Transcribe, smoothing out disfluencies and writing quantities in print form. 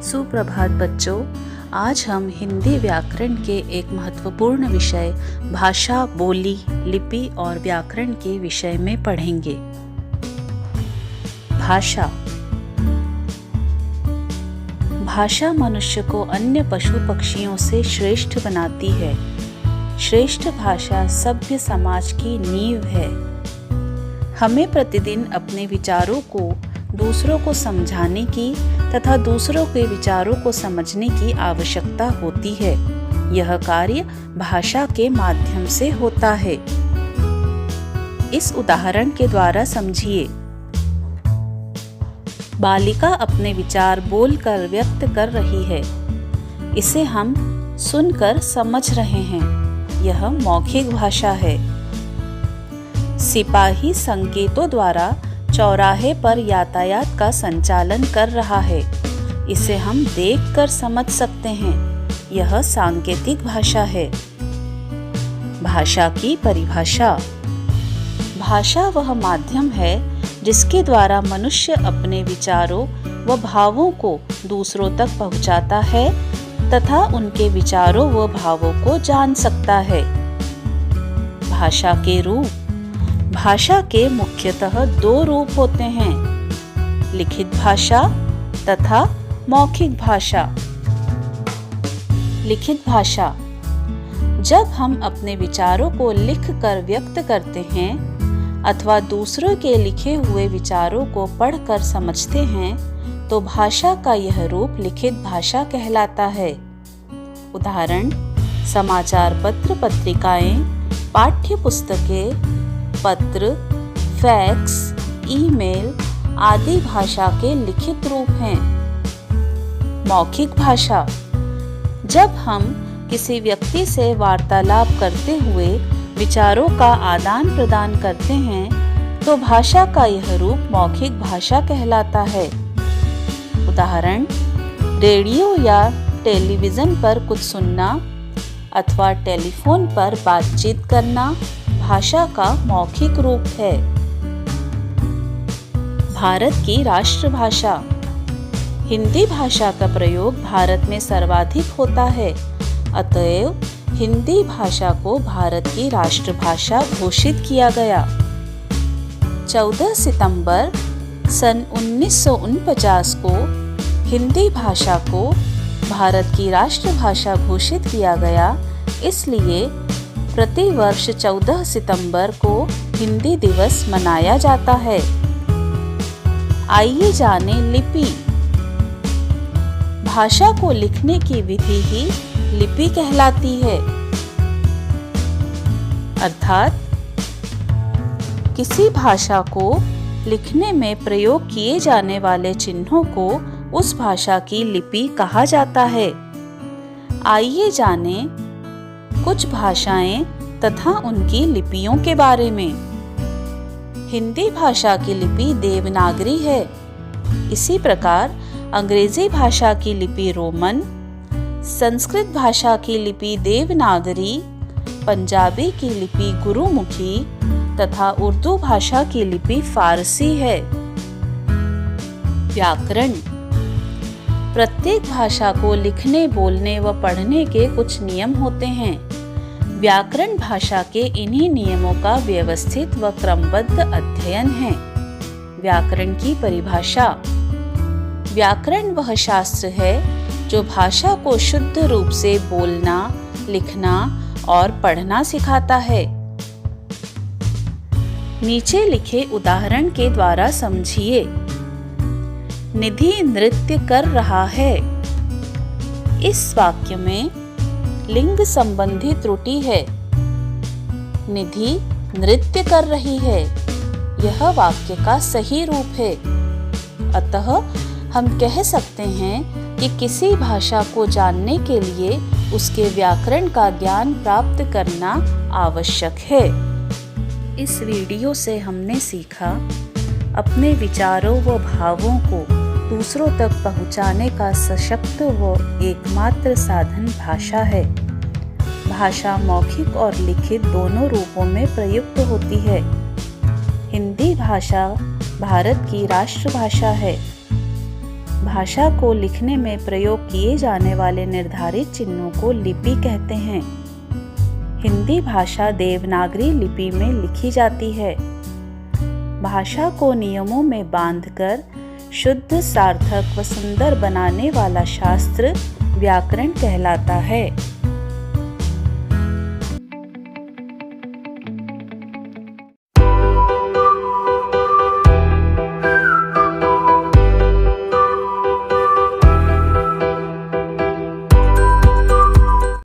सुप्रभात बच्चों। आज हम हिंदी व्याकरण के एक महत्वपूर्ण विषय भाषा, बोली, लिपि और व्याकरण के विषय में पढ़ेंगे। भाषा। भाषा मनुष्य को अन्य पशु पक्षियों से श्रेष्ठ बनाती है। श्रेष्ठ भाषा सभ्य समाज की नींव है। हमें प्रतिदिन अपने विचारों को दूसरों को समझाने की तथा दूसरों के विचारों को समझने की आवश्यकता होती है। यह कार्य भाषा के माध्यम से होता है। इस उदाहरण के द्वारा समझिए। बालिका अपने विचार बोलकर व्यक्त कर रही है। इसे हम सुनकर समझ रहे हैं। यह मौखिक भाषा है। सिपाही संकेतों द्वारा चौराहे पर यातायात का संचालन कर रहा है। इसे हम देखकर समझ सकते हैं। यह सांकेतिक भाषा है। भाषा की परिभाषा। भाषा वह माध्यम है जिसके द्वारा मनुष्य अपने विचारों व भावों को दूसरों तक पहुंचाता है तथा उनके विचारों व भावों को जान सकता है। भाषा के रूप। भाषा के मुख्यतः दो रूप होते हैं, लिखित भाषा तथा मौखिक भाषा। लिखित भाषा। जब हम अपने विचारों को लिखकर व्यक्त करते हैं अथवा दूसरों के लिखे हुए विचारों को पढ़कर समझते हैं तो भाषा का यह रूप लिखित भाषा कहलाता है। उदाहरण: समाचार पत्र, पत्रिकाएं, पाठ्य पुस्तकें, पत्र, फैक्स, ईमेल आदि भाषा के लिखित रूप हैं। मौखिक भाषा। जब हम किसी व्यक्ति से वार्तालाप करते हुए विचारों का आदान प्रदान करते हैं तो भाषा का यह रूप मौखिक भाषा कहलाता है। उदाहरण: रेडियो या टेलीविजन पर कुछ सुनना अथवा टेलीफोन पर बातचीत करना भाषा का मौखिक रूप है। भारत की राष्ट्रभाषा। हिंदी भाषा का प्रयोग भारत में सर्वाधिक होता है। अतएव हिंदी भाषा को भारत की राष्ट्रभाषा घोषित किया गया। 14 सितंबर सन 1949 को हिंदी भाषा को भारत की राष्ट्रभाषा घोषित किया गया। इसलिए प्रति वर्ष 14 सितंबर को हिंदी दिवस मनाया जाता है। आइए जानें लिपि। भाषा को लिखने की विधि ही लिपि कहलाती है। अर्थात किसी भाषा को लिखने में प्रयोग किए जाने वाले चिन्हों को उस भाषा की लिपि कहा जाता है। आइए जानें कुछ भाषाएं तथा उनकी लिपियों के बारे में। हिंदी भाषा की लिपि देवनागरी है। इसी प्रकार अंग्रेजी भाषा की लिपि रोमन, संस्कृत भाषा की लिपि देवनागरी, पंजाबी की लिपि गुरुमुखी तथा उर्दू भाषा की लिपि फारसी है। व्याकरण। प्रत्येक भाषा को लिखने, बोलने व पढ़ने के कुछ नियम होते हैं। व्याकरण भाषा के इन्हीं नियमों का व्यवस्थित व क्रमबद्ध अध्ययन है। व्याकरण की परिभाषा। व्याकरण वह शास्त्र है जो भाषा को शुद्ध रूप से बोलना, लिखना और पढ़ना सिखाता है। नीचे लिखे उदाहरण के द्वारा समझिए। निधि नृत्य कर रहा है। इस वाक्य में लिंग संबंधी त्रुटि है। निधि नृत्य कर रही है। यह वाक्य का सही रूप है। अतः हम कह सकते हैं कि किसी भाषा को जानने के लिए उसके व्याकरण का ज्ञान प्राप्त करना आवश्यक है। इस वीडियो से हमने सीखा अपने विचारों व भावों को दूसरों तक पहुंचाने का सशक्त व एकमात्र साधन भाषा है। भाषा मौखिक और लिखित दोनों रूपों में प्रयुक्त होती है। हिंदी भाषा भारत की राष्ट्रभाषा है। भाषा को लिखने में प्रयोग किए जाने वाले निर्धारित चिन्हों को लिपि कहते हैं। हिंदी भाषा देवनागरी लिपि में लिखी जाती है। भाषा को नियमों में बांधकर शुद्ध, सार्थक व सुंदर बनाने वाला शास्त्र व्याकरण कहलाता है।